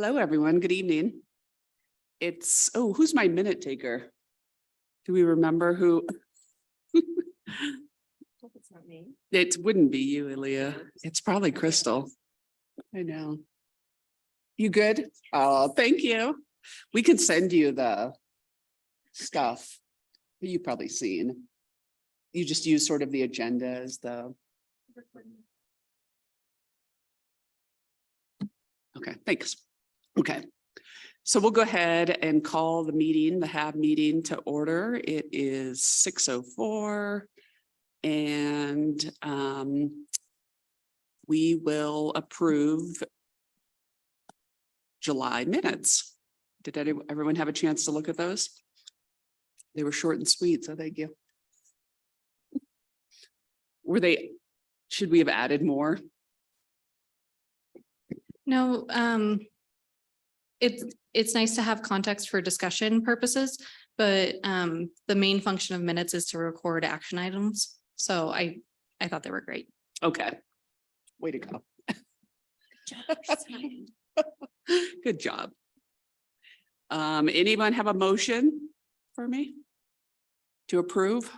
Hello, everyone. Good evening. It's, oh, who's my minute taker? Do we remember who? It's not me. It wouldn't be you, Aaliyah. It's probably Crystal. I know. You good? Oh, thank you. We can send you the stuff that you've probably seen. You just use sort of the agenda as the. Okay, thanks. Okay. So we'll go ahead and call the meeting, the HAB meeting to order. It is 6:04 and we will approve July minutes. Did everyone have a chance to look at those? They were short and sweet, so thank you. Were they, should we have added more? No, it's nice to have context for discussion purposes, but the main function of minutes is to record action items. So I thought they were great. Okay. Way to go. Good job. Anyone have a motion for me to approve?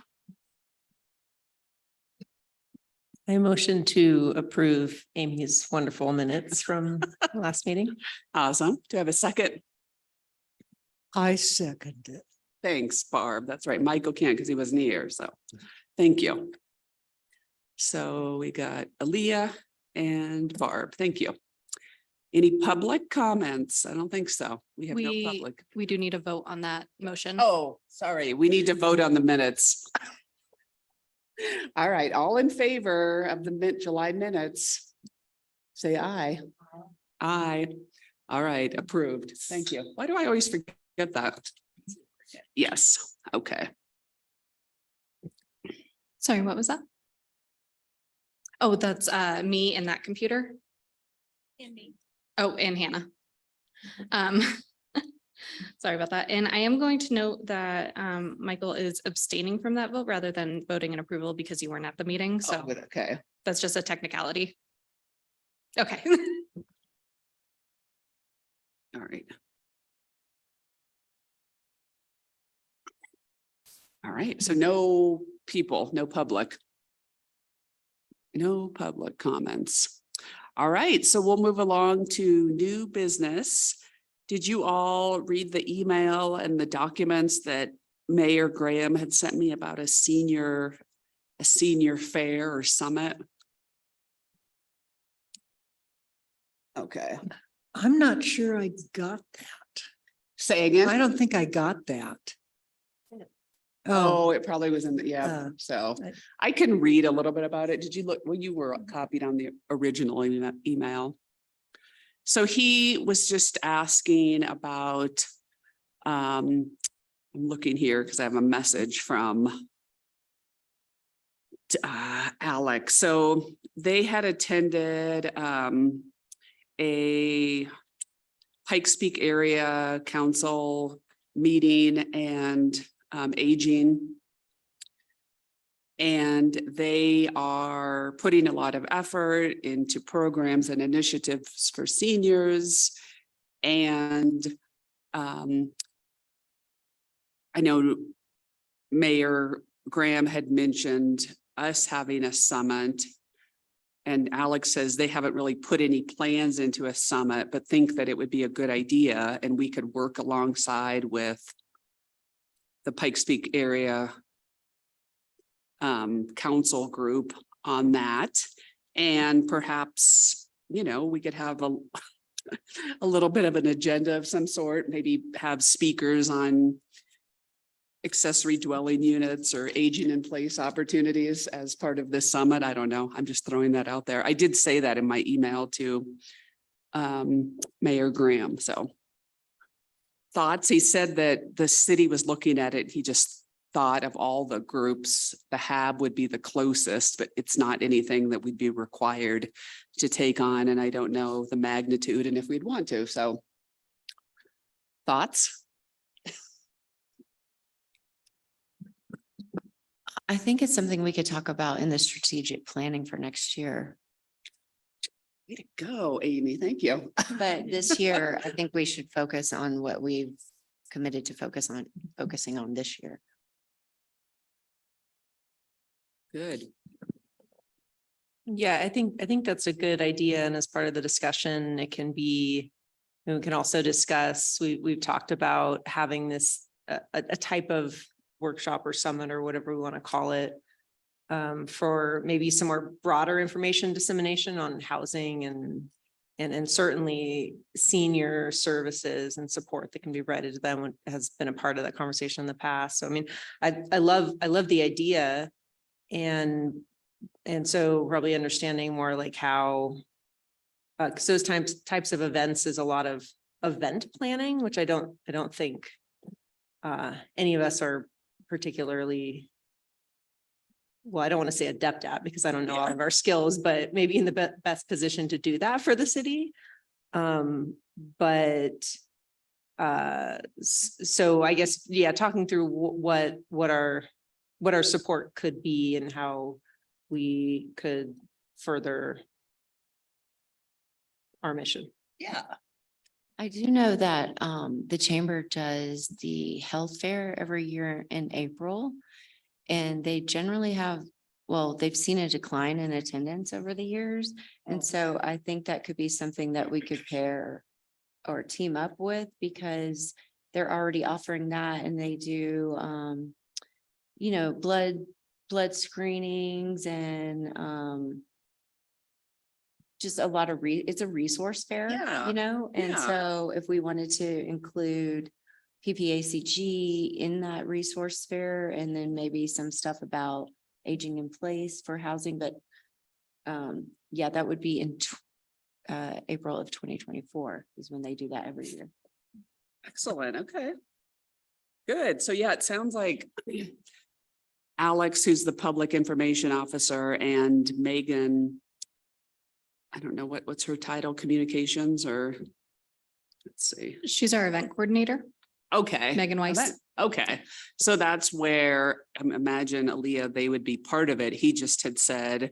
I motion to approve Amy's wonderful minutes from last meeting. Awesome. Do I have a second? I second it. Thanks, Barb. That's right. Michael can't because he wasn't here. So thank you. So we got Aaliyah and Barb. Thank you. Any public comments? I don't think so. We have no public. We do need a vote on that motion. Oh, sorry. We need to vote on the minutes. All right. All in favor of the July minutes? Say aye. Aye. All right. Approved. Thank you. Why do I always forget that? Yes. Okay. Sorry, what was that? Oh, that's me and that computer. And me. Oh, and Hannah. Sorry about that. And I am going to note that Michael is abstaining from that vote rather than voting in approval because you weren't at the meeting. So Oh, okay. that's just a technicality. Okay. All right. All right. So no people, no public. No public comments. All right. So we'll move along to new business. Did you all read the email and the documents that Mayor Graham had sent me about a senior fair or summit? Okay. I'm not sure I got that. Say again. I don't think I got that. Oh, it probably was in the, yeah, so I can read a little bit about it. Did you look, well, you were copied on the original email. So he was just asking about, I'm looking here because I have a message from Alex. So they had attended a Pikes Peak area council meeting and aging. And they are putting a lot of effort into programs and initiatives for seniors. And I know Mayor Graham had mentioned us having a summit. And Alex says they haven't really put any plans into a summit, but think that it would be a good idea and we could work alongside with the Pikes Peak area council group on that. And perhaps, you know, we could have a little bit of an agenda of some sort, maybe have speakers on accessory dwelling units or aging in place opportunities as part of this summit. I don't know. I'm just throwing that out there. I did say that in my email to Mayor Graham. So thoughts, he said that the city was looking at it. He just thought of all the groups, the HAB would be the closest, but it's not anything that we'd be required to take on. And I don't know the magnitude and if we'd want to. So thoughts? I think it's something we could talk about in the strategic planning for next year. Way to go, Amy. Thank you. But this year, I think we should focus on what we've committed to focusing on this year. Good. Yeah, I think that's a good idea. And as part of the discussion, it can be, and we can also discuss, we've talked about having this, a type of workshop or summit or whatever we want to call it. For maybe some more broader information dissemination on housing and certainly senior services and support that can be provided to them has been a part of that conversation in the past. So I mean, I love the idea. And so probably understanding more like how, because those types of events is a lot of event planning, which I don't think any of us are particularly, well, I don't want to say adept at because I don't know all of our skills, but maybe in the best position to do that for the city. So I guess, yeah, talking through what our support could be and how we could further our mission. Yeah. I do know that the chamber does the health fair every year in April. And they generally have, well, they've seen a decline in attendance over the years. And so I think that could be something that we could pair or team up with because they're already offering that and they do, blood screenings and just a lot of it's a resource fair, Yeah, and yeah. so if we wanted to include PPACG in that resource fair and then maybe some stuff about aging in place for housing, but yeah, that would be in April of 2024 is when they do that every year. Excellent. Okay. Good. So yeah, it sounds like Alex, who's the public information officer, and Megan, I don't know what's her title, communications or let's see. She's our event coordinator, Okay. Megan Weiss. Okay. So that's where imagine Aaliyah, they would be part of it. He just had said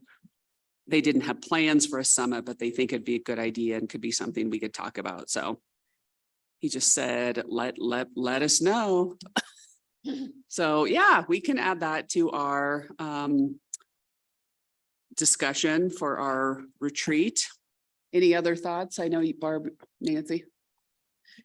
they didn't have plans for a summit, but they think it'd be a good idea and could be something we could talk about. So he just said, let us know. So yeah, we can add that to our discussion for our retreat. Any other thoughts? I know you, Barb, Nancy.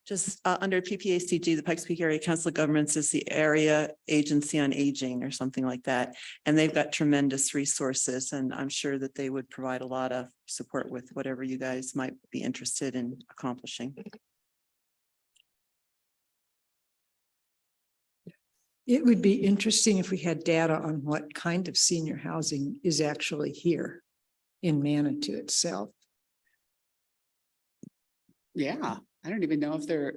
Just under PPACG, the Pikes Peak Area Council of Governments is the area agency on aging or something like that. And they've got tremendous resources and I'm sure that they would provide a lot of support with whatever you guys might be interested in accomplishing. It would be interesting if we had data on what kind of senior housing is actually here in Manitou itself. Yeah, I don't even know if they're.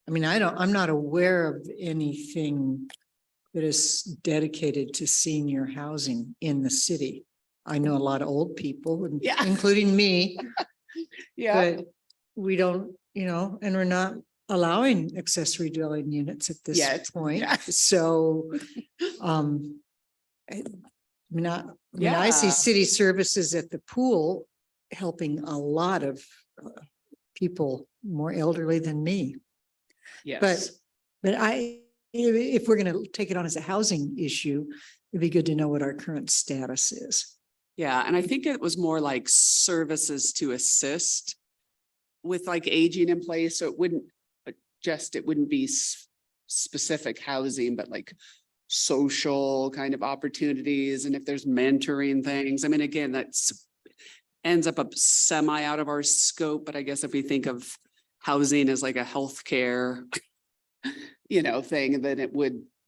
I mean, I'm not aware of anything that is dedicated to senior housing in the city. I know a lot of old people, Yeah. including me, Yeah. but we don't, and we're not allowing accessory dwelling units at this Yet, point. yeah. So, I see Yeah. city services at the pool helping a lot of people more elderly than me. Yes. But if we're going to take it on as a housing issue, it'd be good to know what our current status is. Yeah, and I think it was more like services to assist with like aging in place. So it wouldn't be specific housing, but like social kind of opportunities. And if there's mentoring things, I mean, again, that's ends up a semi out of our scope. But I guess if we think of housing as like a healthcare, thing, then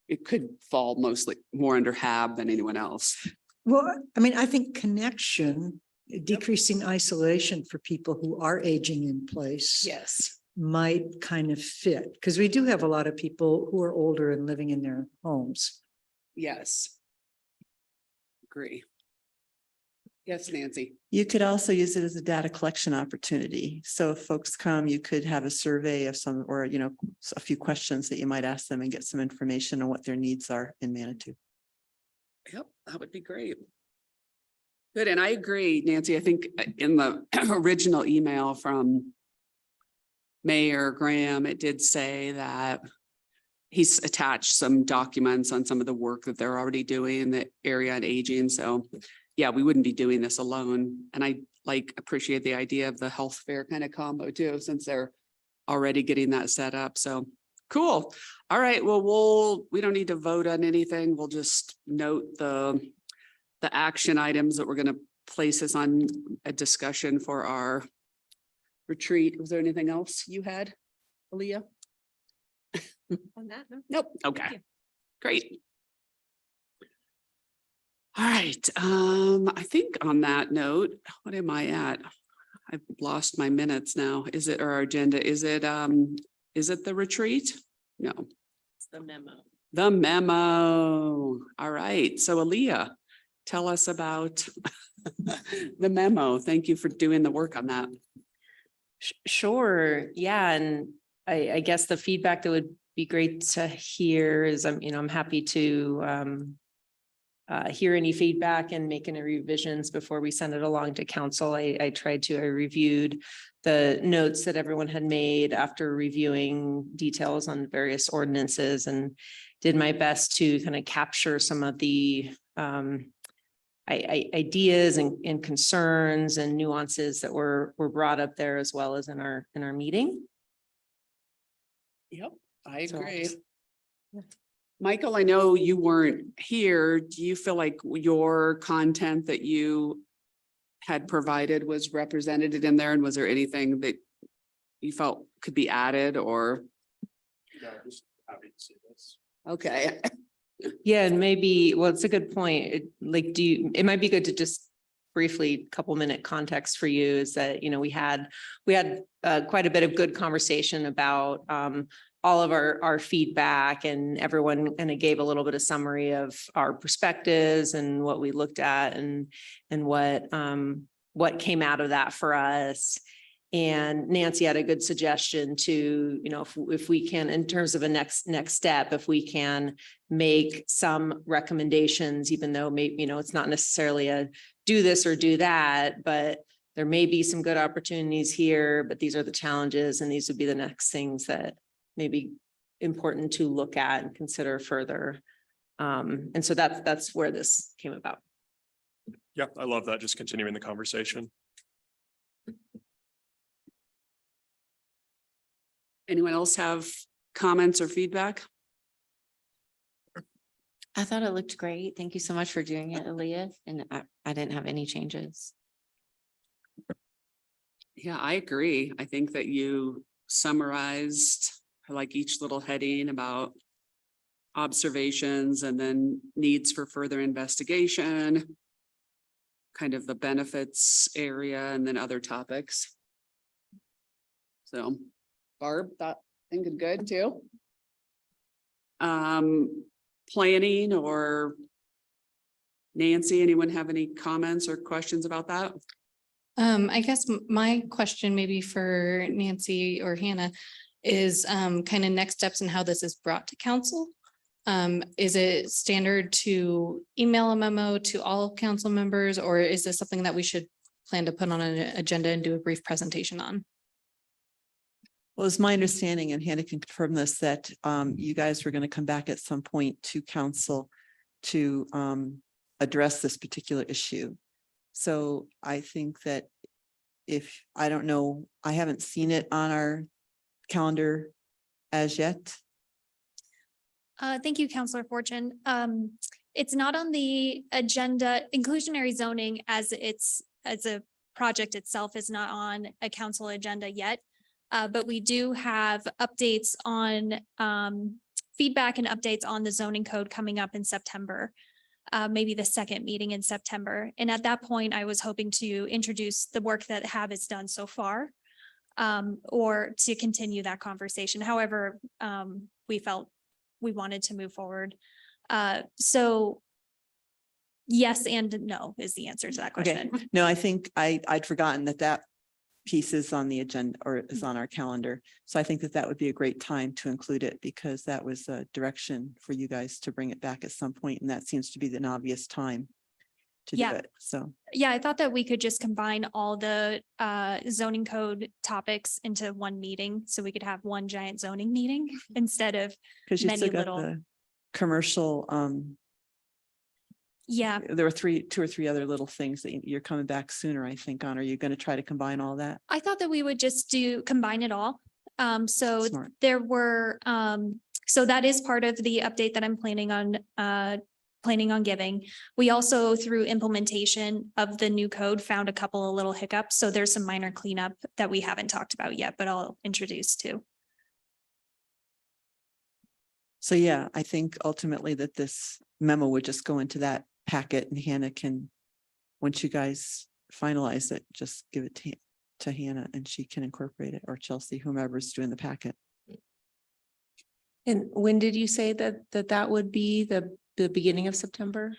it could fall mostly more under HAB than anyone else. Well, I mean, I think connection, decreasing isolation for people who are aging in place. Yes. Might kind of fit because we do have a lot of people who are older and living in their homes. Yes. Agree. Yes, Nancy. You could also use it as a data collection opportunity. So if folks come, you could have a survey of some, or, a few questions that you might ask them and get some information on what their needs are in Manitou. Yep, that would be great. Good, and I agree, Nancy. I think in the original email from Mayor Graham, it did say that he's attached some documents on some of the work that they're already doing in the area on aging. So yeah, we wouldn't be doing this alone. And I appreciate the idea of the health fair kind of combo too, since they're already getting that set up. So cool. All right, well, we don't need to vote on anything. We'll just note the action items that we're going to place this on a discussion for our retreat. Was there anything else you had, Aaliyah? On that note. Nope. Thank Okay, you. great. All right, I think on that note, what am I at? I've lost my minutes now. Is it our agenda? Is it the retreat? No, It's the memo. the memo. All right, so Aaliyah, tell us about the memo. Thank you for doing the work on that. Sure, yeah, and I guess the feedback that would be great to hear is, I'm happy to hear any feedback and make any revisions before we send it along to council. I reviewed the notes that everyone had made after reviewing details on various ordinances and did my best to kind of capture some of the ideas and concerns and nuances that were brought up there, as well as in our meeting. Yep, I So- agree. Michael, I know you weren't here. Do you feel like your content that you had provided was represented in there? And was there anything that you felt could be added or? No, just happy to see this. Okay, Yeah, and maybe, well, it's a good point. It might be good to just briefly, couple minute context for you is that, we had quite a bit of good conversation about all of our feedback, and everyone kind of gave a little bit of summary of our perspectives and what we looked at and what came out of that for us. And Nancy had a good suggestion to, if we can, in terms of a next step, if we can make some recommendations, even though maybe, it's not necessarily a do this or do that, but there may be some good opportunities here, but these are the challenges, and these would be the next things that may be important to look at and consider further. And so that's where this came about. Yeah, I love that. Just continuing the conversation. anyone else have comments or feedback? I thought it looked great. Thank you so much for doing it, Aaliyah. And I didn't have any changes. Yeah, I agree. I think that you summarized like each little heading about observations and then needs for further investigation, kind of the benefits area, and then other topics. So Barb, that thinking good too. Planning or Nancy, anyone have any comments or questions about that? I guess my question maybe for Nancy or Hannah is kind of next steps and how this is brought to council. Is it standard to email a memo to all council members, or is this something that we should plan to put on an agenda and do a brief presentation on? Well, it's my understanding, and Hannah can confirm this, that you guys were going to come back at some point to council to address this particular issue. So I think that I don't know, I haven't seen it on our calendar as yet. Thank you, Counselor Fortune. It's not on the agenda. Inclusionary zoning as a project itself is not on a council agenda yet. But we do have updates on feedback and updates on the zoning code coming up in September. Maybe the second meeting in September. And at that point, I was hoping to introduce the work that HAB has done so far, or to continue that conversation. However, we felt we wanted to move forward. So yes and no is the answer to that Okay, question. no, I think I'd forgotten that piece is on the agenda or is on our calendar. So I think that would be a great time to include it, because that was a direction for you guys to bring it back at some point, and that seems to be an obvious time. to do Yeah. it. So, Yeah, I thought that we could just combine all the zoning code topics into one meeting, so we could have one giant zoning meeting instead of, because you still Many got little- the commercial, yeah. there were two or three other little things that you're coming back sooner, I think, on. Are you going to try to combine all that? I thought that we would just combine it all. So Smart. there were, so that is part of the update that I'm planning on giving. We also, through implementation of the new code, found a couple of little hiccups. So there's some minor cleanup that we haven't talked about yet, but I'll introduce too. So yeah, I think ultimately that this memo would just go into that packet and Hannah can, once you guys finalize it, just give it to Hannah and she can incorporate it, or Chelsea, whomever's doing the packet. And when did you say that would be the beginning of September?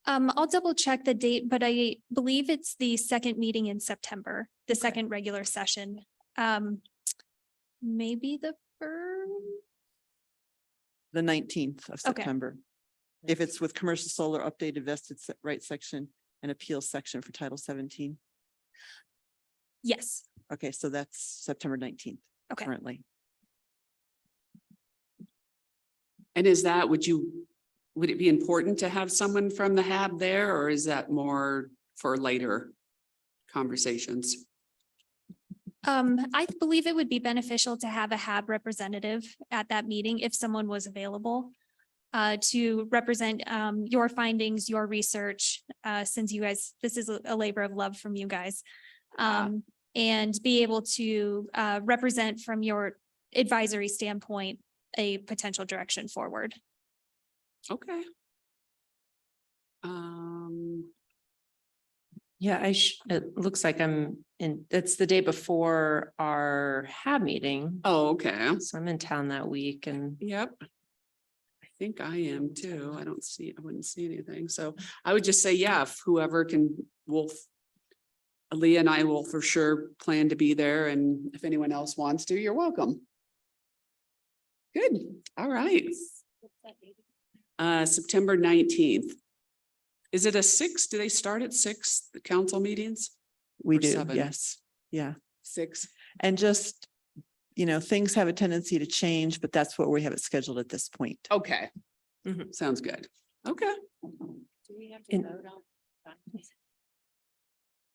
I'll double check the date, but I believe it's the second meeting in September, the second regular session. Maybe the first. The 19th of Okay. September. If it's with commercial solar updated vested right section and appeals section for Title 17. Yes. Okay, so that's September 19th Okay. currently. And is that, would it be important to have someone from the HAB there, or is that more for later conversations? I believe it would be beneficial to have a HAB representative at that meeting if someone was available to represent your findings, your research, since you guys, this is a labor of love from you guys. And be able to represent from your advisory standpoint a potential direction forward. Okay. Yeah, it looks like I'm in, that's the day before our HAB meeting. Oh, okay. So I'm in town that week and Yep. I think I am too. I wouldn't see anything. So I would just say, yeah, if whoever can, Aaliyah and I will for sure plan to be there. And if anyone else wants to, you're welcome. Good. All right. September 19th. Is it a 6? Do they start at 6, the council meetings? We Or do, 7? yes. Yeah. 6? And just, things have a tendency to change, but that's what we have it scheduled at this point. Okay. Mhm. Sounds good. Okay. And- that's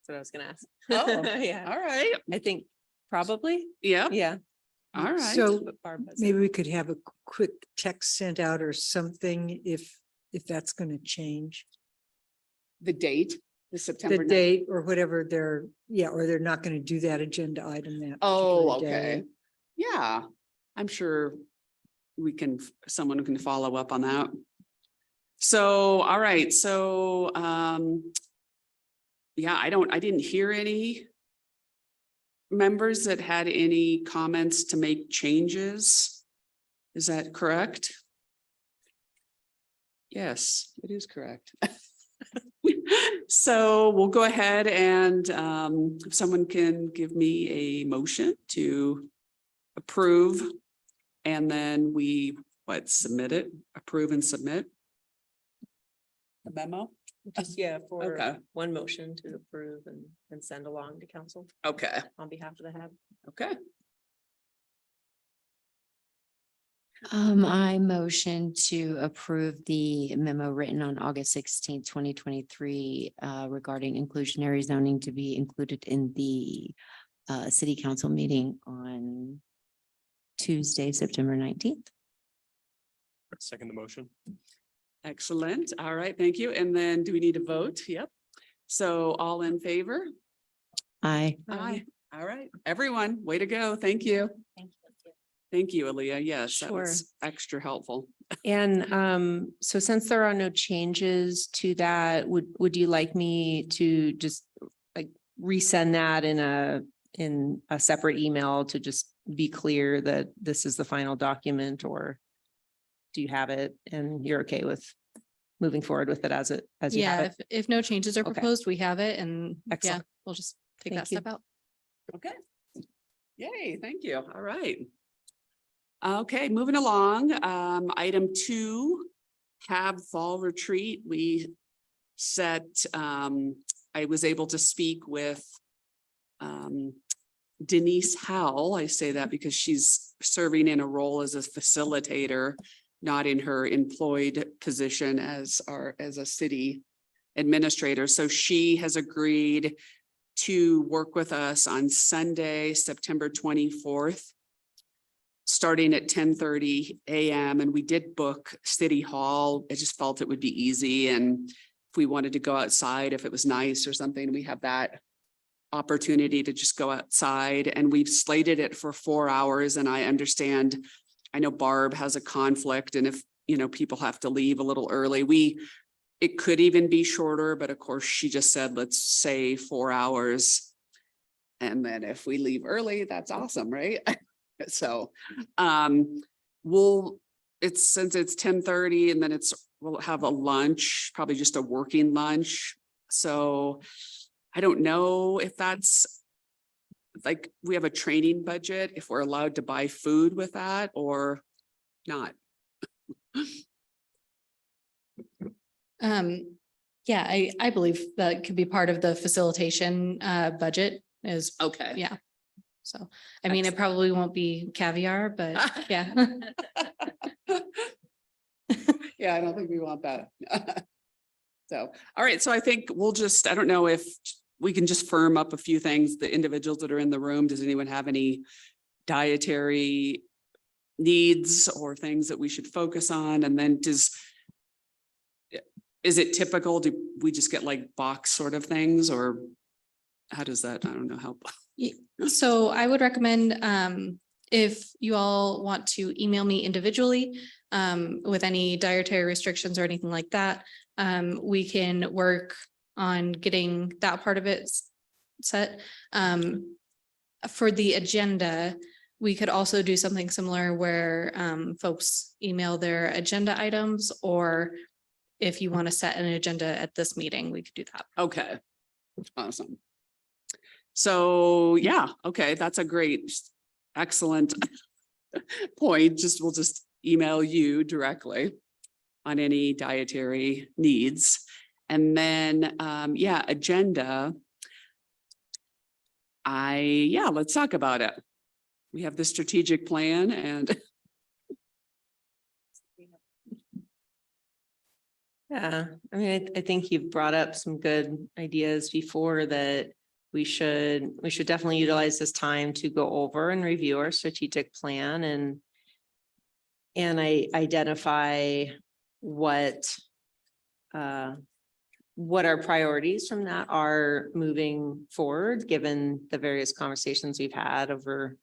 what I was gonna ask. Oh, Yeah, All right. I think probably, Yeah. yeah. All right. So But Barb has it. maybe we could have a quick text sent out or something if that's going to change. The date, the September. The 9th. date or whatever or they're not going to do that agenda item that. Oh, particular day. okay. Yeah, I'm sure someone can follow up on that. So, all right, so, yeah, I didn't hear any members that had any comments to make changes. Is that correct? Yes, it is correct. So we'll go ahead and if someone can give me a motion to approve. And then submit it, approve and submit. The memo? Just, yeah, for Okay. one motion to approve and send along to council Okay, on behalf of the HAB. okay. I motion to approve the memo written on August 16th, 2023 regarding inclusionary zoning to be included in the city council meeting on Tuesday, September 19th. Second the motion. Excellent. All right, thank you. And then do we need to vote? Yep. So all in favor? Aye. Aye. All right, everyone, way to go. Thank you. Thank you. Thank you, Aaliyah. Yes, that Sure. was extra helpful. And so since there are no changes to that, would you like me to just like resend that in a separate email to just be clear that this is the final document, or do you have it and you're okay with moving forward with it as you have Yeah, it? if no changes are Okay. proposed, we have it and yeah, Excellent. we'll just take Thank that you. step out. Okay. Yay, thank you. All right. Okay, moving along. Item 2, HAB Fall Retreat. We I was able to speak with Denise Howell. I say that because she's serving in a role as a facilitator, not in her employed position as a city administrator. So she has agreed to work with us on Sunday, September 24th, starting at 10:30 a.m. And we did book City Hall. I just felt it would be easy. And if we wanted to go outside, if it was nice or something, we have that opportunity to just go outside. And we've slated it for 4 hours. And I understand, I know Barb has a conflict, and if, people have to leave a little early, it could even be shorter, but of course she just said, let's say 4 hours. And then if we leave early, that's awesome, right? So, since it's 10:30 and then we'll have a lunch, probably just a working lunch. So I don't know if that's like, we have a training budget, if we're allowed to buy food with that or not. Yeah, I believe that could be part of the facilitation budget is, Okay. yeah. So, I mean, it probably won't be caviar, but yeah. Yeah, I don't think we want that. So, all right, so I think I don't know if we can just firm up a few things, the individuals that are in the room. Does anyone have any dietary needs or things that we should focus on? And then is it typical? Do we just get like box sort of things, or how does that, I don't know, help? So I would recommend, if you all want to email me individually, with any dietary restrictions or anything like that, we can work on getting that part of it set. For the agenda, we could also do something similar where, folks email their agenda items, or if you want to set an agenda at this meeting, we could do that. Okay, awesome. So, yeah, okay, that's a great, excellent point. We'll just email you directly on any dietary needs. And then, agenda. Let's talk about it. We have the strategic plan and Yeah, I mean, I think you've brought up some good ideas before that we should definitely utilize this time to go over and review our strategic plan and identify what our priorities from that are moving forward, given the various conversations we've had over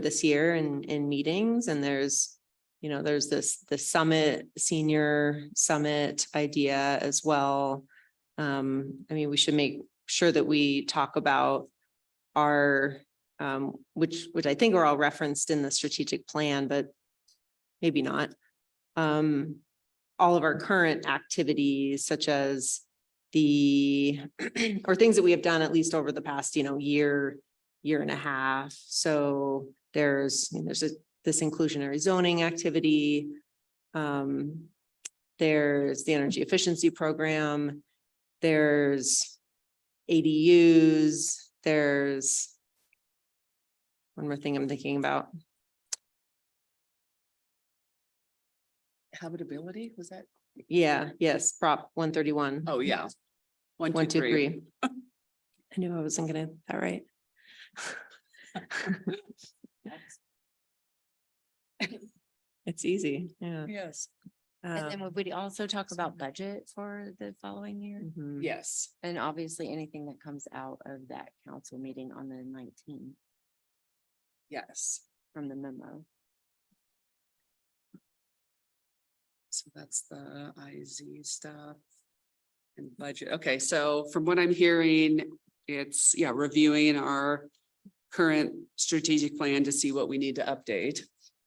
this year in meetings. And there's the senior summit idea as well. I mean, we should make sure that we talk about our, which I think are all referenced in the strategic plan, but maybe not. All of our current activities, such as or things that we have done at least over the past, year and a half. So there's this inclusionary zoning activity. There's the energy efficiency program. There's ADUs. There's one more thing I'm thinking about. habitability, was that? Yeah, yes, Prop 131. Oh, yeah. 1, 1, 2, 2, 3. 3. I knew I wasn't gonna get that right. It's easy, yeah. Yes. And then would we also talk about budget for the following year? Mhm. Yes. And obviously anything that comes out of that council meeting on the 19th Yes. from the memo. So that's the IZ stuff and budget. Okay, so from what I'm hearing, it's, reviewing our current strategic plan to see what we need to update.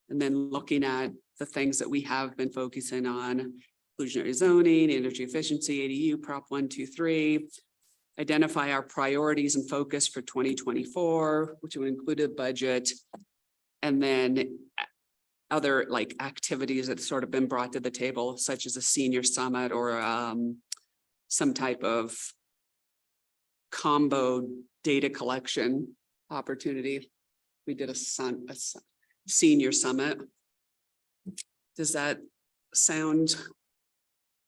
And then looking at the things that we have been focusing on, inclusionary zoning, energy efficiency, ADU, Prop 1, 2, 3. Identify our priorities and focus for 2024, which would include a budget. And then other like activities that sort of been brought to the table, such as a senior summit or some type of combo data collection opportunity. We did a senior summit. Does that sound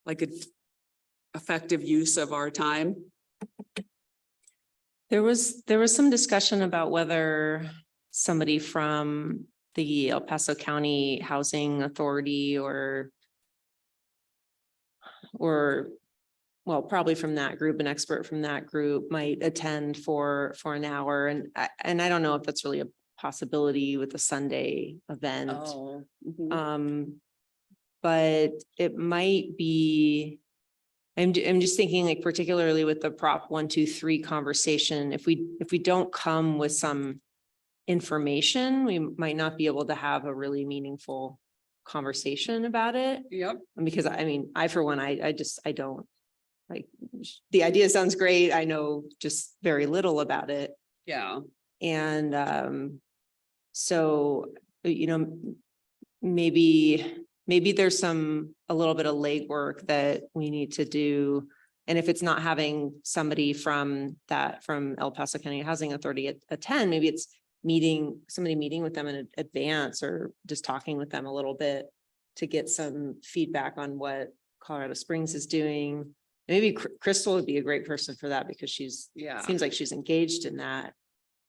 like an effective use of our time? There was some discussion about whether somebody from the El Paso County Housing Authority or well, probably from that group, an expert from that group might attend for an hour. And I don't know if that's really a possibility with a Sunday event. Oh, mhm. But it might be, I'm just thinking like particularly with the Prop 123 conversation, if we don't come with some information, we might not be able to have a really meaningful conversation about it. Yep. Because I mean, for one, I don't like, the idea sounds great. I know just very little about it. Yeah. And so, you know, maybe there's a little bit of legwork that we need to do. And if it's not having somebody from El Paso County Housing Authority attend, maybe it's somebody meeting with them in advance or just talking with them a little bit to get some feedback on what Colorado Springs is doing. Maybe Crystal would be a great person for that because seems like she's engaged in that.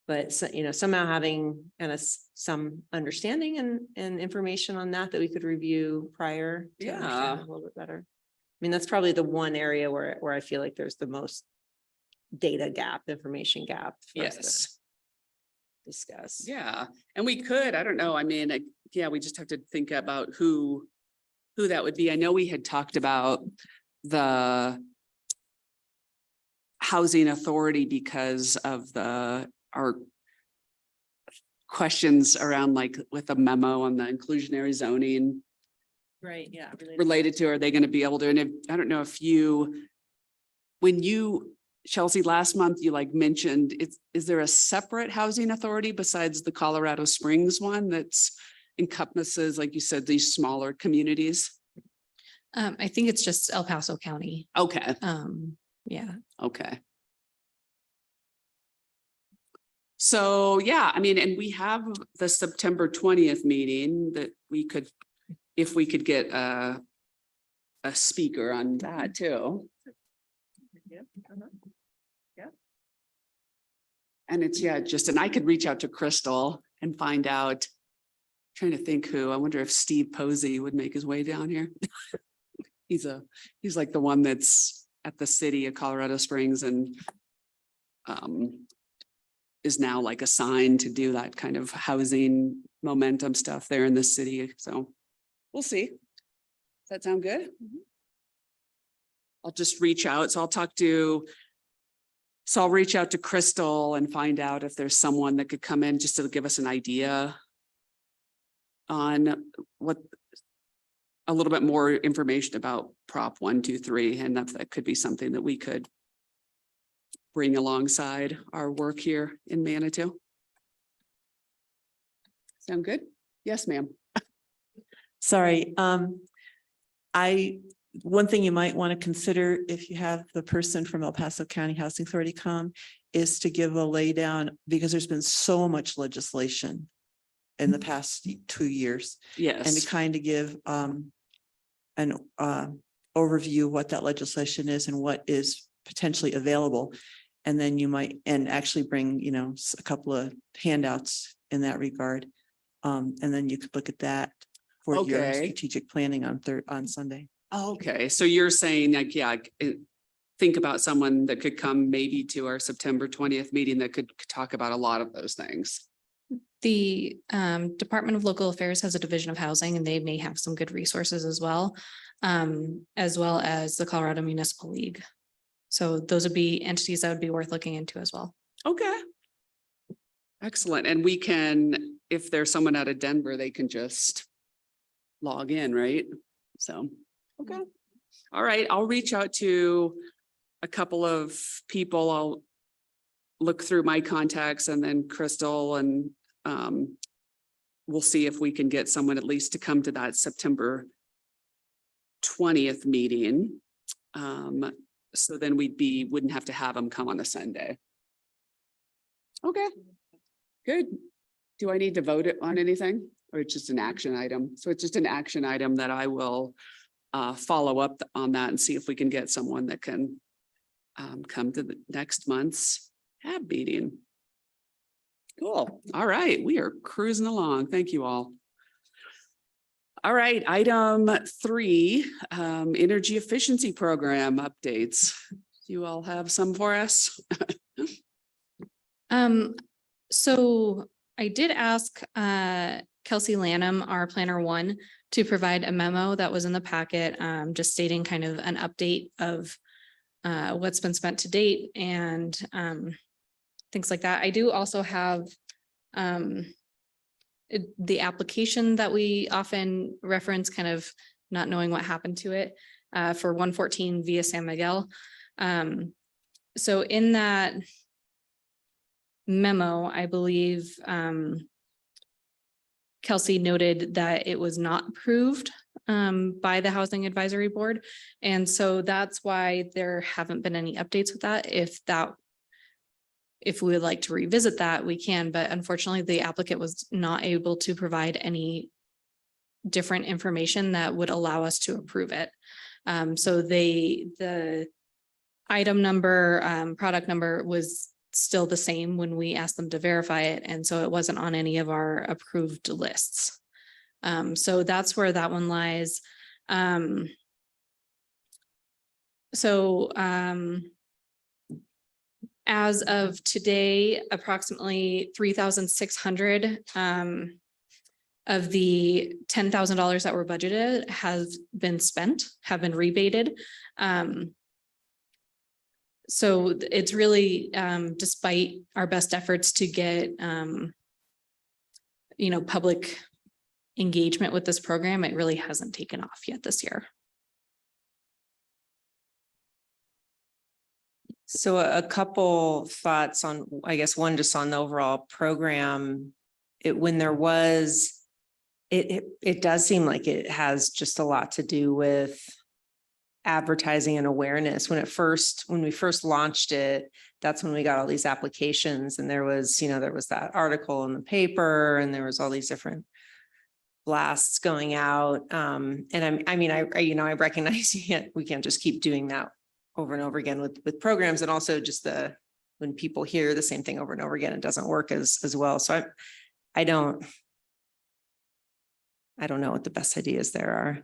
But you know, somehow having kind of some understanding and information on that we could review prior to understand a little bit better. I mean, that's probably the one area where I feel like there's the most data gap, information gap. For us to discuss. Yeah. And we could, I don't know. I mean, we just have to think about who that would be. I know we had talked about the housing authority because of our questions around like with a memo on the inclusionary zoning Right. Yeah. related to, are they going to be able to, and I don't know if Chelsea, last month you like mentioned, is there a separate housing authority besides the Colorado Springs one that's encompasses, like you said, these smaller communities? I think it's just El Paso County. Okay. Yeah. Okay. So, yeah, I mean, and we have the September 20th meeting that we could, if we could get a speaker on that too. And it's, and I could reach out to Crystal and find out, trying to think who, I wonder if Steve Posey would make his way down here. He's like the one that's at the city of Colorado Springs and is now like assigned to do that kind of housing momentum stuff there in the city. So we'll see. Does that sound good? I'll just reach out. I'll reach out to Crystal and find out if there's someone that could come in just to give us an idea on a little bit more information about Prop 123, and that could be something that we could bring alongside our work here in Manitou. Sound good? Yes, ma'am. Sorry. One thing you might want to consider if you have the person from El Paso County Housing Authority come is to give a lay down, because there's been so much legislation in the past 2 years. Yes. And to kind of give an overview of what that legislation is and what is potentially available. And then you might, and actually bring, a couple of handouts in that regard. And then you could look at that for your strategic planning on Sunday. Okay, so you're saying like, think about someone that could come maybe to our September 20th meeting that could talk about a lot of those things. The Department of Local Affairs has a division of housing and they may have some good resources as well as the Colorado Municipal League. So those would be entities that would be worth looking into as well. Okay. Excellent. And we can, if there's someone out of Denver, they can just log in, right? So, okay. All right. I'll reach out to a couple of people. I'll look through my contacts and then Crystal, and we'll see if we can get someone at least to come to that September 20th meeting. So then wouldn't have to have them come on a Sunday. Okay, good. Do I need to vote it on anything or it's just an action item? So it's just an action item that I will follow up on that and see if we can get someone that can come to the next month's HAB meeting. Cool. All right. We are cruising along. Thank you all. All right. Item 3, energy efficiency program updates. You all have some for us? So I did ask Kelsey Lanham, our planner 1, to provide a memo that was in the packet, just stating kind of an update of what's been spent to date and things like that. I do also have the application that we often reference, kind of not knowing what happened to it, for 114 via San Miguel. So in that memo, I believe Kelsey noted that it was not approved by the Housing Advisory Board. And so that's why there haven't been any updates with that. If we would like to revisit that, we can, but unfortunately the applicant was not able to provide any different information that would allow us to approve it. So the item number, product number was still the same when we asked them to verify it. And so it wasn't on any of our approved lists. So that's where that one lies. As of today, approximately 3,600 of the $10,000 that were budgeted have been rebated. So it's really, despite our best efforts to get, public engagement with this program, it really hasn't taken off yet this year. So a couple thoughts on, I guess, one just on the overall program. When there was, it does seem like it has just a lot to do with advertising and awareness. When we first launched it, that's when we got all these applications, and there was that article in the paper, and there was all these different blasts going out. And I recognize we can't just keep doing that over and over again with programs, and also just when people hear the same thing over and over again, it doesn't work as well. So I don't know what the best ideas there are.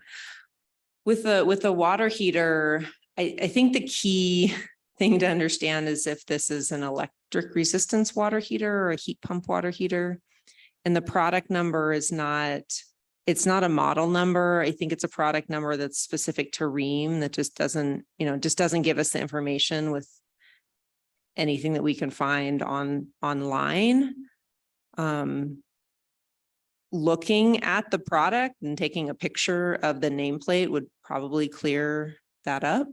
With the water heater, I think the key thing to understand is if this is an electric resistance water heater or a heat pump water heater, and the product number it's not a model number. I think it's a product number that's specific to REAM that just doesn't give us the information with anything that we can find online. Looking at the product and taking a picture of the nameplate would probably clear that up.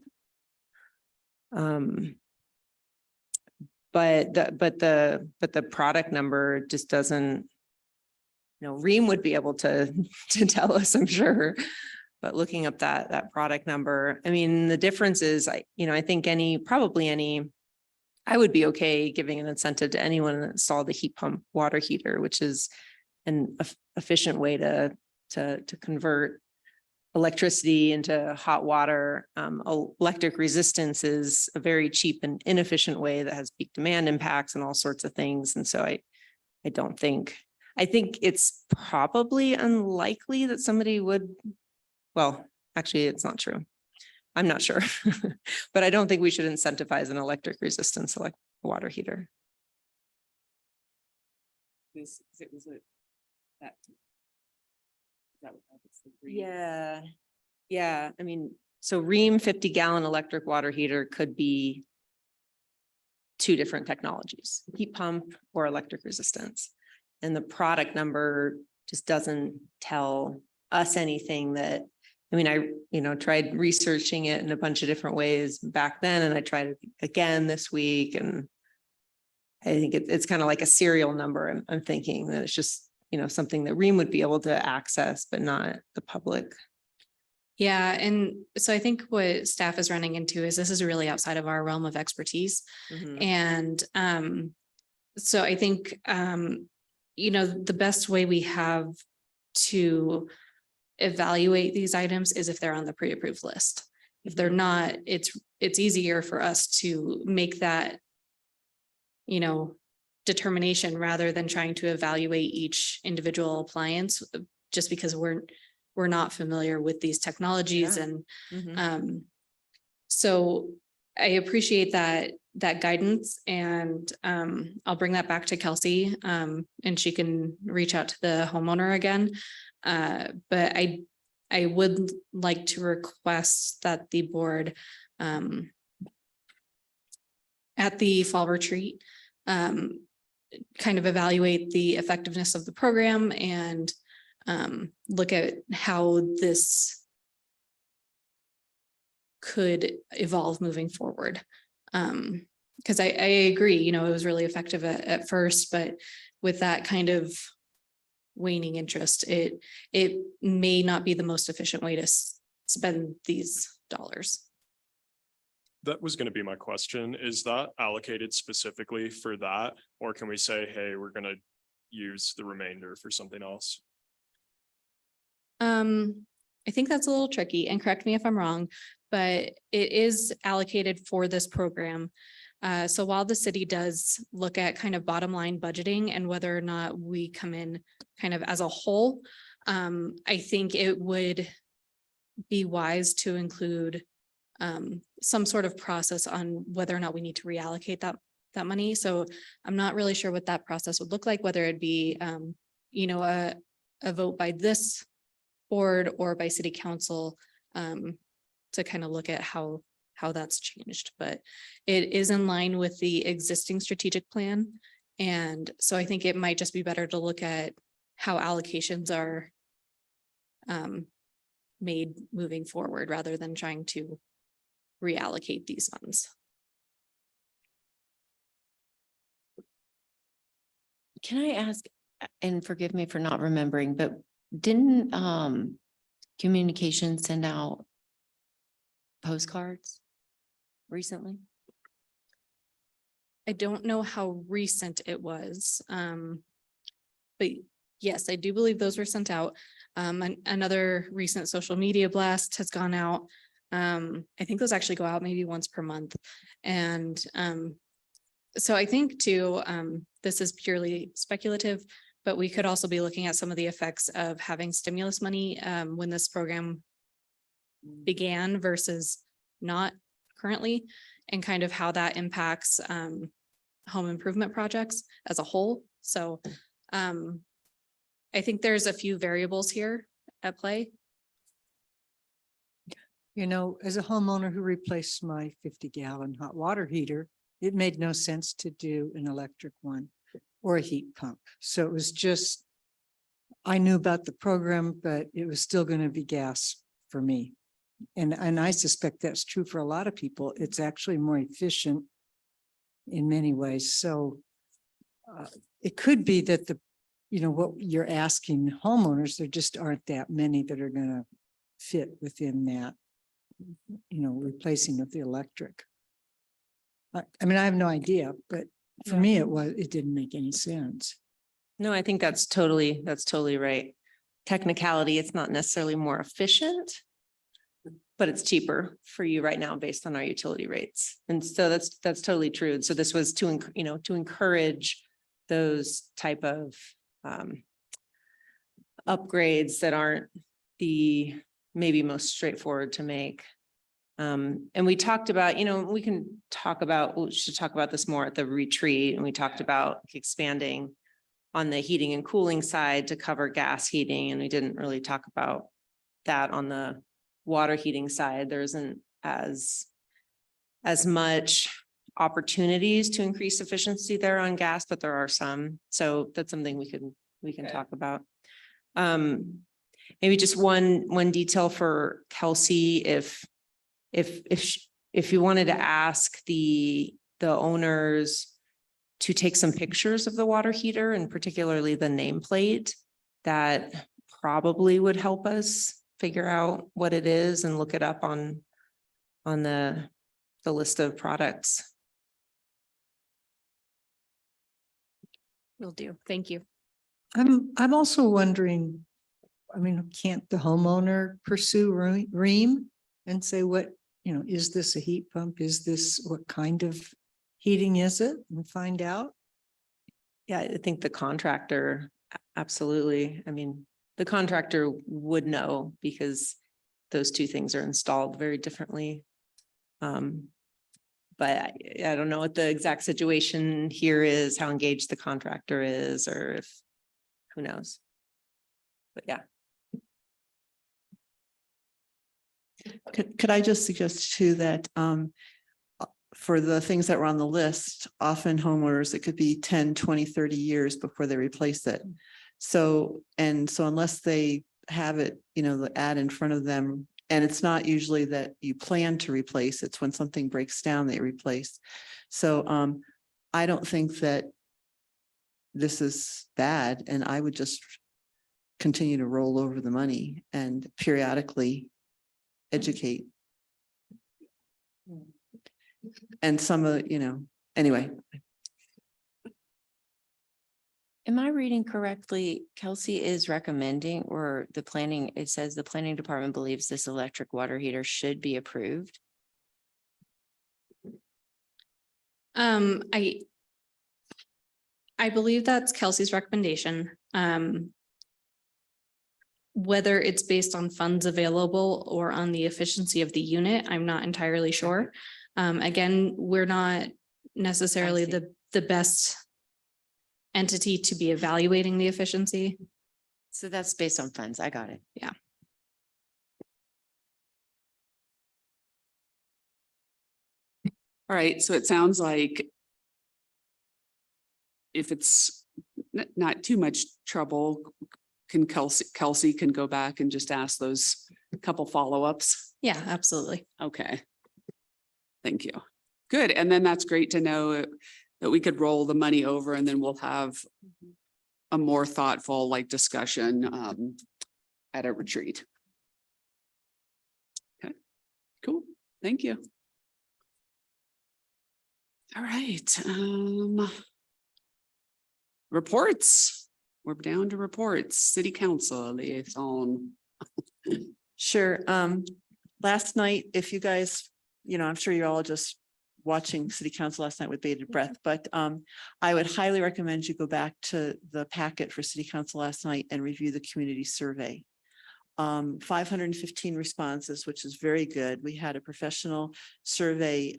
But the product number just doesn't. REAM would be able to tell us, I'm sure, but looking up that product number, I mean, the difference is, I think I would be okay giving an incentive to anyone that installed the heat pump water heater, which is an efficient way to convert electricity into hot water. Electric resistance is a very cheap and inefficient way that has peak demand impacts and all sorts of things. And so I think it's probably unlikely that somebody would, well, actually, it's not true. I'm not sure, but I don't think we should incentivize an electric resistance water heater. Yeah. I mean, so REAM 50-gallon electric water heater could be 2 different technologies, heat pump or electric resistance. And the product number just doesn't tell us anything that, I tried researching it in a bunch of different ways back then, and I tried it again this week. And I think it's kind of like a serial number. I'm thinking that it's just, something that REAM would be able to access, but not the public. Yeah, and so I think what staff is running into is this is really outside of our realm of expertise. Mhm. And so I think the best way we have to evaluate these items is if they're on the pre-approved list. If they're not, it's easier for us to make that determination rather than trying to evaluate each individual appliance, just because we're not familiar with these technologies. Yeah. And Mhm. so I appreciate that guidance, and I'll bring that back to Kelsey, and she can reach out to the homeowner again. But I would like to request that the board at the fall retreat kind of evaluate the effectiveness of the program and look at how this could evolve moving forward. Because I agree, it was really effective at first, but with that kind of waning interest, it may not be the most efficient way to spend these dollars. That was going to be my question. Is that allocated specifically for that? Or can we say, hey, we're going to use the remainder for something else? I think that's a little tricky, and correct me if I'm wrong, but it is allocated for this program. So while the city does look at kind of bottom line budgeting and whether or not we come in kind of as a whole, I think it would be wise to include some sort of process on whether or not we need to reallocate that money. So I'm not really sure what that process would look like, whether it'd be a vote by this board or by city council to kind of look at how that's changed. But it is in line with the existing strategic plan. And so I think it might just be better to look at how allocations are made moving forward rather than trying to reallocate these funds. Can I ask, and forgive me for not remembering, but didn't communications send out postcards recently? I don't know how recent it was. But yes, I do believe those were sent out. Another recent social media blast has gone out. I think those actually go out maybe once per month. And so I think too, this is purely speculative, but we could also be looking at some of the effects of having stimulus money when this program began versus not currently, and kind of how that impacts home improvement projects as a whole. So I think there's a few variables here at play. As a homeowner who replaced my 50-gallon hot water heater, it made no sense to do an electric one or a heat pump. So it was just, I knew about the program, but it was still going to be gas for me. And I suspect that's true for a lot of people. It's actually more efficient in many ways. So it could be that what you're asking homeowners, there just aren't that many that are going to fit within that, replacing with the electric. I mean, I have no idea, but for me, it didn't make any sense. No, I think that's totally right. Technicality, it's not necessarily more efficient, but it's cheaper for you right now based on our utility rates. And so that's totally true. And so this was to encourage those type of upgrades that aren't the maybe most straightforward to make. And we talked about, we should talk about this more at the retreat. And we talked about expanding on the heating and cooling side to cover gas heating. And we didn't really talk about that on the water heating side. There isn't as much opportunities to increase efficiency there on gas, but there are some. So that's something we can talk about. Maybe just one detail for Kelsey, if you wanted to ask the owners to take some pictures of the water heater and particularly the nameplate, that probably would help us figure out what it is and look it up on the list of products. Will do. Thank you. I'm also wondering, I mean, can't the homeowner pursue Ream and say what, is this a heat pump? Is this, what kind of heating is it? And find out? Yeah, I think the contractor, absolutely. I mean, the contractor would know because those two things are installed very differently. But I don't know what the exact situation here is, how engaged the contractor is, or if, who knows? But yeah. Could I just suggest too that for the things that were on the list, often homeowners, it could be 10, 20, 30 years before they replace it. So unless they have it, the ad in front of them, and it's not usually that you plan to replace, it's when something breaks down, they replace. So I don't think that this is bad, and I would just continue to roll over the money and periodically educate. And some of, anyway. Am I reading correctly? Kelsey is recommending, or it says the planning department believes this electric water heater should be approved. I believe that's Kelsey's recommendation. Whether it's based on funds available or on the efficiency of the unit, I'm not entirely sure. Again, we're not necessarily the best entity to be evaluating the efficiency. So that's based on funds. I got it. Yeah. All right, so it sounds like if it's not too much trouble, can Kelsey can go back and just ask those couple follow-ups? Yeah, absolutely. Okay. Thank you. Good. And then that's great to know that we could roll the money over and then we'll have a more thoughtful discussion at a retreat. Okay, cool. Thank you. All right. Reports. We're down to reports. City Council liaison. Sure. Last night, if you guys, I'm sure you're all just watching City Council last night with bated breath, but I would highly recommend you go back to the packet for City Council last night and review the community survey. 515 responses, which is very good. We had a professional survey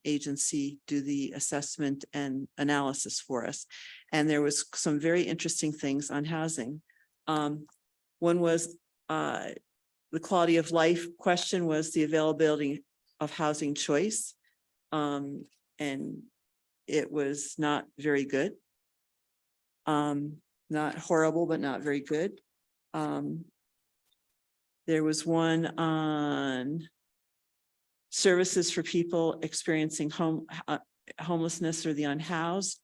agency do the assessment and analysis for us. And there was some very interesting things on housing. One was the quality of life question was the availability of housing choice. And it was not very good. Not horrible, but not very good. There was one on services for people experiencing homelessness or the unhoused.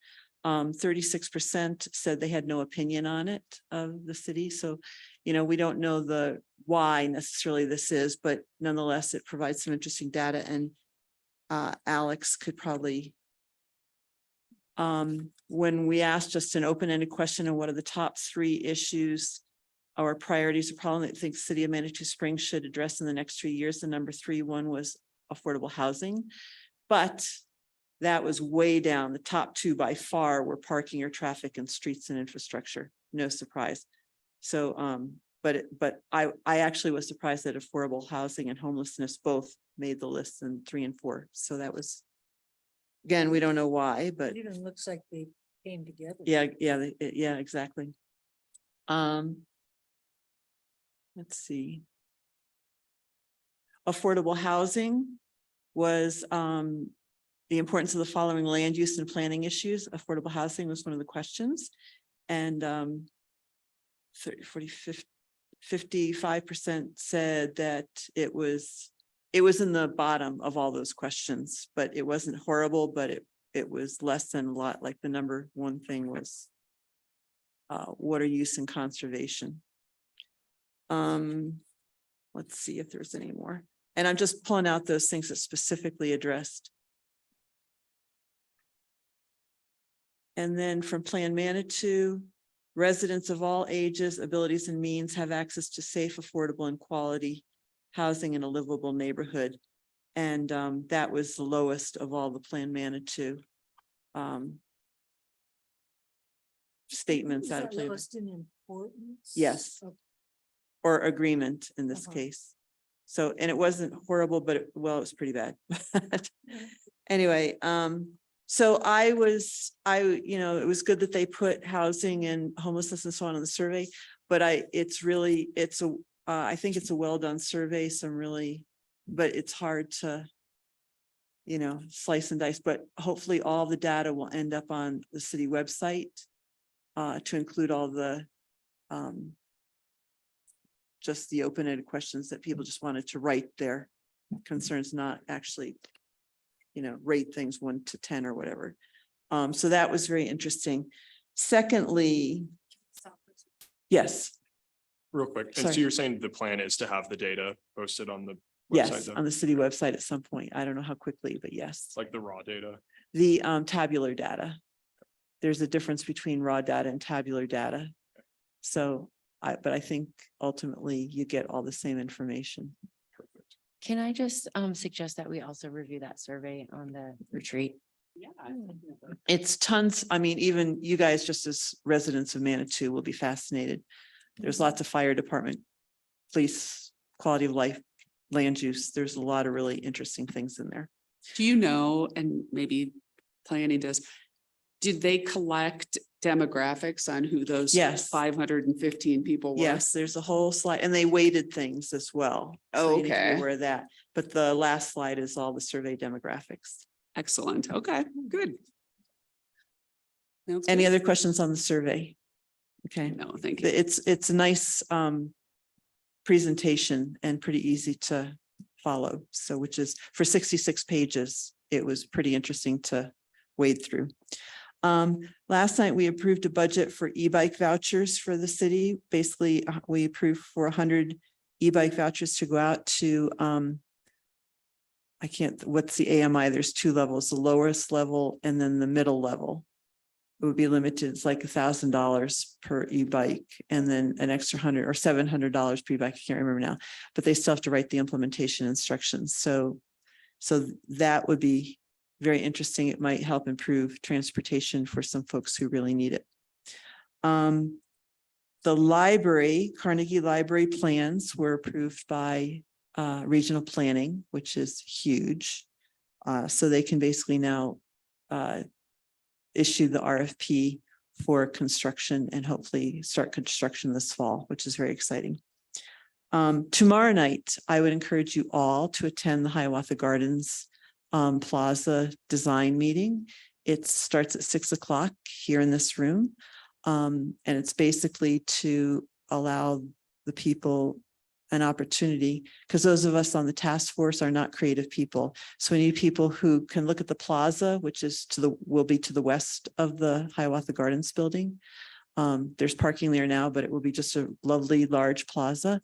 36% said they had no opinion on it of the city. So, we don't know the why necessarily this is, but nonetheless, it provides some interesting data. And Alex could probably, when we asked just an open-ended question on what are the top 3 issues or priorities, a problem that I think the city of Manitou Springs should address in the next 3 years, the number 3 one was affordable housing. But that was way down. The top 2 by far were parking or traffic and streets and infrastructure. No surprise. So, but I actually was surprised that affordable housing and homelessness both made the list in 3 and 4. So that was, again, we don't know why, but It even looks like they came together. yeah, exactly. Let's see. Affordable housing was the importance of the following land use and planning issues. Affordable housing was one of the questions. And 55% said that it was in the bottom of all those questions, but it wasn't horrible, but it was less than a lot. Like the number 1 thing was water use and conservation. let's see if there's any more. And I'm just pulling out those things that specifically addressed. And then from Plan Manitou, residents of all ages, abilities, and means have access to safe, affordable, and quality housing in a livable neighborhood. And that was the lowest of all the Plan Manitou statements out of Plan. Yes. Or agreement in this case. So, and it wasn't horrible, but it was pretty bad. Anyway, so it was good that they put housing and homelessness and so on in the survey, but I think it's a well-done survey, but it's hard to, slice and dice, but hopefully all the data will end up on the city website to include all the just the open-ended questions that people just wanted to write their concerns, not actually, rate things 1 to 10 or whatever. So that was very interesting. Secondly, yes, Real quick. And Sorry. so you're saying the plan is to have the data posted on the website, yes, then? on the city website at some point. I don't know how quickly, but yes. Like the raw data? The tabular data. There's a difference between raw data and tabular data. So but I think ultimately you get all the same information. Perfect. Can I just suggest that we also review that survey on the retreat? Yeah. It's tons. I mean, even you guys, just as residents of Manitou, will be fascinated. There's lots of fire department, police, quality of life, land use. There's a lot of really interesting things in there. Do you know, and maybe planning does, did they collect demographics on who those Yes. 515 people were? Yes, there's a whole slide, and they weighted things as well. So you need to be Okay. aware of that. But the last slide is all the survey demographics. Excellent. Okay, good. Sounds Any good. other questions on the survey? Okay. No, thank you. It's a nice presentation and pretty easy to follow. So which is for 66 pages, it was pretty interesting to wade through. Last night, we approved a budget for e-bike vouchers for the city. Basically, we approved for 100 e-bike vouchers to go out to what's the AMI? There's 2 levels, the lowest level and then the middle level. It would be limited. It's like $1,000 per e-bike and then an extra $100 or $700 per e-bike. I can't remember now, but they still have to write the implementation instructions. So that would be very interesting. It might help improve transportation for some folks who really need it. The library, Carnegie Library plans were approved by regional planning, which is huge. So they can basically now issue the RFP for construction and hopefully start construction this fall, which is very exciting. Tomorrow night, I would encourage you all to attend the Hiawatha Gardens Plaza design meeting. It starts at 6 o'clock here in this room. And it's basically to allow the people an opportunity, because those of us on the task force are not creative people. So we need people who can look at the plaza, which is will be to the west of the Hiawatha Gardens building. There's parking there now, but it will be just a lovely large plaza.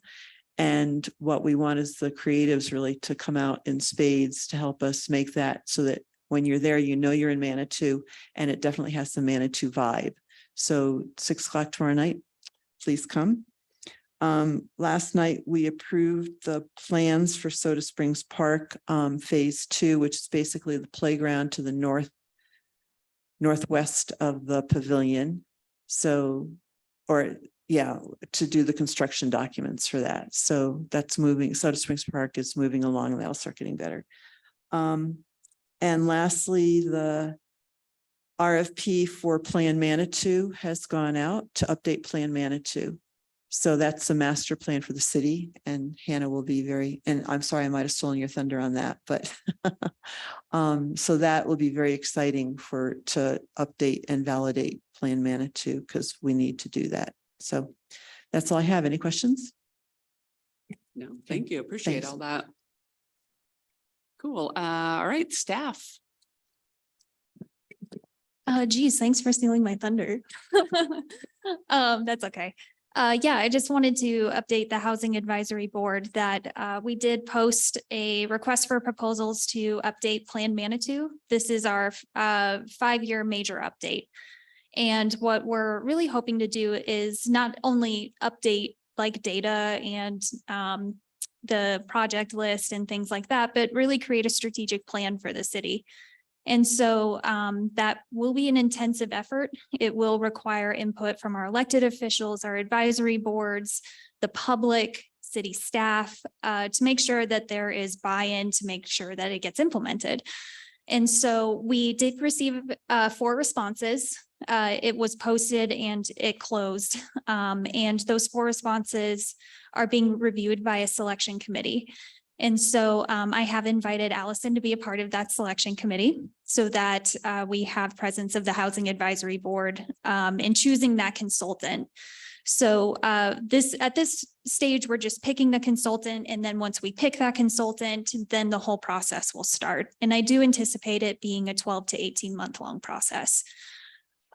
And what we want is the creatives really to come out in spades to help us make that so that when you're there, you're in Manitou, and it definitely has the Manitou vibe. So 6 o'clock tomorrow night, please come. Last night, we approved the plans for Soda Springs Park, phase 2, which is basically the playground to the northwest of the pavilion. So, to do the construction documents for that. So that's moving. Soda Springs Park is moving along, and that'll start getting better. And lastly, the RFP for Plan Manitou has gone out to update Plan Manitou. So that's a master plan for the city, and Hannah will be and I'm sorry, I might have stolen your thunder on that, but so that will be very exciting to update and validate Plan Manitou, because we need to do that. So that's all I have. Any questions? No, thank you. Appreciate Thanks. all that. Cool. All right, staff. Geez, thanks for stealing my thunder. That's okay. Yeah, I just wanted to update the Housing Advisory Board that we did post a request for proposals to update Plan Manitou. This is our 5-year major update. And what we're really hoping to do is not only update like data and the project list and things like that, but really create a strategic plan for the city. And so that will be an intensive effort. It will require input from our elected officials, our advisory boards, the public, city staff, to make sure that there is buy-in, to make sure that it gets implemented. And so we did receive 4 responses. It was posted and it closed. And those 4 responses are being reviewed by a selection committee. And so I have invited Allison to be a part of that selection committee so that we have presence of the Housing Advisory Board in choosing that consultant. So at this stage, we're just picking the consultant. And then once we pick that consultant, then the whole process will start. And I do anticipate it being a 12 to 18 month long process.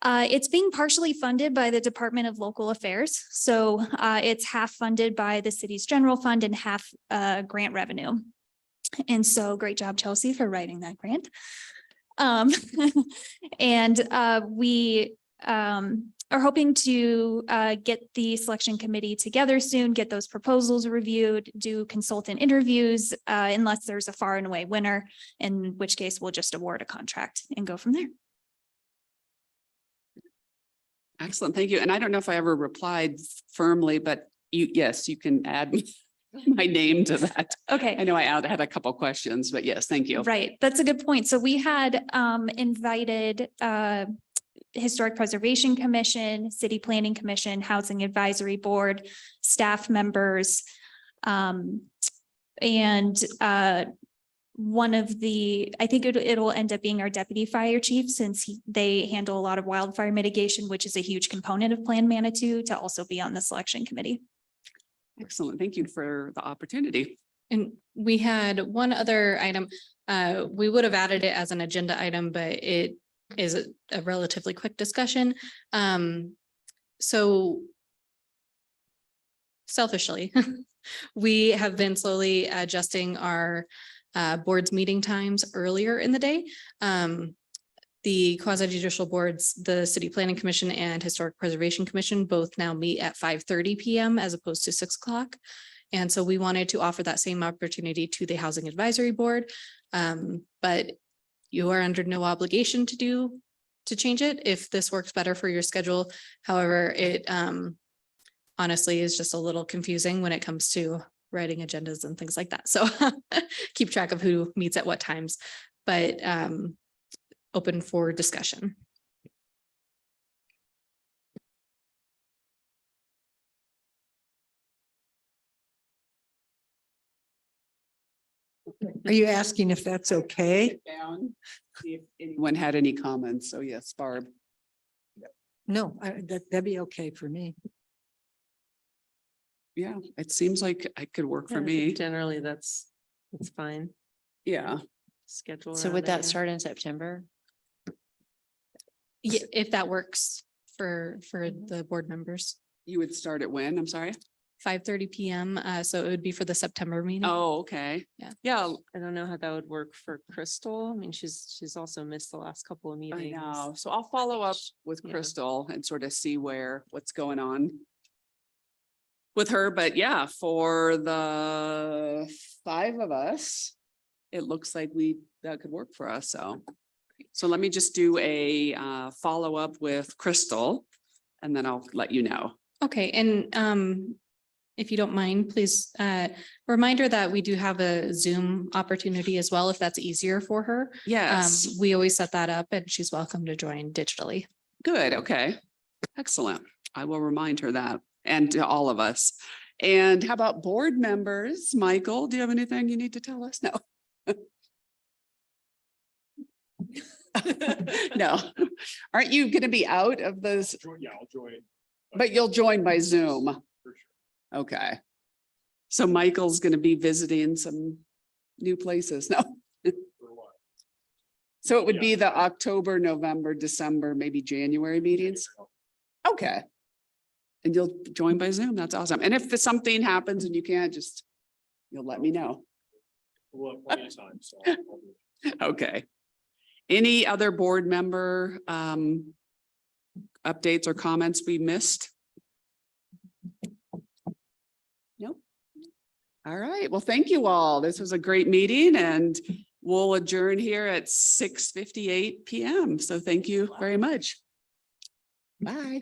It's being partially funded by the Department of Local Affairs. So it's half funded by the city's general fund and half grant revenue. And so great job, Chelsea, for writing that grant. And we are hoping to get the selection committee together soon, get those proposals reviewed, do consultant interviews, unless there's a far and away winner, in which case we'll just award a contract and go from there. Excellent. Thank you. And I don't know if I ever replied firmly, but yes, you can add my name to that. Okay. I know I had a couple questions, but yes, thank you. Right. That's a good point. So we had invited Historic Preservation Commission, City Planning Commission, Housing Advisory Board, staff members, and one of the, I think it'll end up being our deputy fire chief, since they handle a lot of wildfire mitigation, which is a huge component of Plan Manitou, to also be on the selection committee. Excellent. Thank you for the opportunity. And we had one other item. We would have added it as an agenda item, but it is a relatively quick discussion. So selfishly, we have been slowly adjusting our board's meeting times earlier in the day. The quasi judicial boards, the City Planning Commission and Historic Preservation Commission both now meet at 5:30 p.m. as opposed to 6 o'clock. And so we wanted to offer that same opportunity to the Housing Advisory Board. But you are under no obligation to change it if this works better for your schedule. However, it honestly is just a little confusing when it comes to writing agendas and things like that. So keep track of who meets at what times, but open for discussion. Are you asking if that's okay? Down, see if anyone had any comments. So yes, Barb. No, that'd be okay for me. Yeah, it seems like it could work for me. Generally, that's fine. Yeah. Schedule. So around would it, that yeah. start in September? Yeah, if that works for the board members. You would start at when? I'm sorry. 5:30 p.m. So it would be for the September meeting. Oh, okay. Yeah. Yeah, I don't know how that would work for Crystal. I mean, she's also missed the last couple of I meetings. know. So I'll follow up with Yeah. Crystal and sort of see what's going on with her. But yeah, for the 5 of us, it looks like that could work for us. So let me just do a follow up with Crystal and then I'll let you know. Okay, and if you don't mind, please, reminder that we do have a Zoom opportunity as well, if that's easier for her. Yes, We always set that up and she's welcome to join digitally. good. Okay, excellent. I will remind her that, and to all of us. And how about board members? Michael, do you have anything you need to tell us? No. No. Aren't you going to be out of those? Yeah, I'll join. But you'll join by Zoom. For sure. Okay. So Michael's going to be visiting some new places. No. For what? So it would be Yeah. the October, November, December, maybe January meetings. Okay. And you'll join by Zoom. That's awesome. And if something happens and you can't, just, you'll let me know. We'll have plenty of time, so I'll do it. Okay. Any other board member updates or comments we missed? Nope. All right. Well, thank you all. This was a great meeting and we'll adjourn here at 6:58 PM. So thank you very much. Bye.